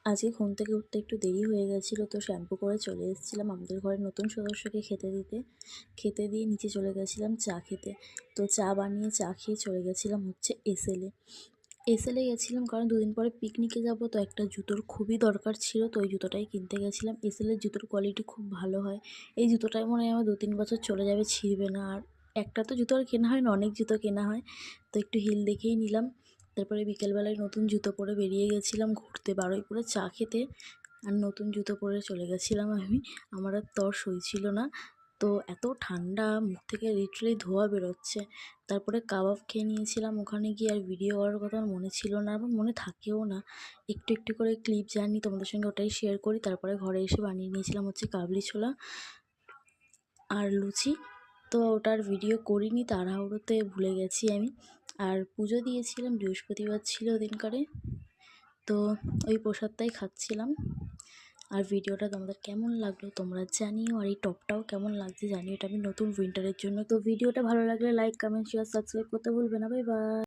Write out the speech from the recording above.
আজকে ঘুম থেকে উঠতে একটু দেরি হয়ে গেছিলো, তো শ্যাম্পু করে চলে এসেছিলাম আমাদের ঘরের নতুন সদস্যকে খেতে দিতে। খেতে দিয়ে নিচে চলে গেছিলাম চা খেতে। তো চা বানিয়ে চা খেয়ে চলে গেছিলাম হচ্ছে এসএলে। এসএলে গেছিলাম কারণ দুদিন পরে পিকনিকে যাব, তো একটা জুতোর খুবই দরকার ছিল, তো ওই জুতোটাই কিনতে গেছিলাম। এসএলের জুতোর কোয়ালিটি খুব ভালো হয়। এই জুতোটাই মনে হয় আমার 2-3 বছর চলে যাবে, ছিঁড়বে না। আর একটা তো জুতো আর কেনা হয় না, অনেক জুতো কেনা হয়। তো একটু হিল দেখেই নিলাম। তারপরে বিকেলবেলায় নতুন জুতো পরে বেরিয়ে গেছিলাম ঘুরতে, বারুইপুরে চা খেতে। আর নতুন জুতো পরে চলে গেছিলাম আমি। আমার আর তর সইছিল না। তো এত ঠান্ডা, মুখ থেকে লিটারালি ধোঁয়া বেরোচ্ছে। তারপরে কাবাব খেয়ে নিয়েছিলাম ওখানে গিয়ে। আর ভিডিও করার কথা আমার মনে ছিল না, আমার মনে থাকেও না। একটু একটু করে ক্লিপ জানি তোমাদের সঙ্গে, ওটাই শেয়ার করি। তারপরে ঘরে এসে বানিয়ে নিয়েছিলাম হচ্ছে কাবলি ছোলা আর লুচি। তো ওটার ভিডিও করিনি, তাড়াহুড়োতে ভুলে গেছি আমি। আর পুজো দিয়েছিলাম, বৃহস্পতিবার ছিল ওদিনকারে। তো ওই প্রসাদটাই খাচ্ছিলাম। আর ভিডিওটা তোমাদের কেমন লাগলো তোমরা জানিও। আর এই টপটাও কেমন লাগছে জানিও, এটা আমি নতুন উইন্টারের জন্য। তো ভিডিওটা ভালো লাগলে লাইক, কমেন্ট, শেয়ার, সাবস্ক্রাইব করতে ভুলবে না। Bye bye.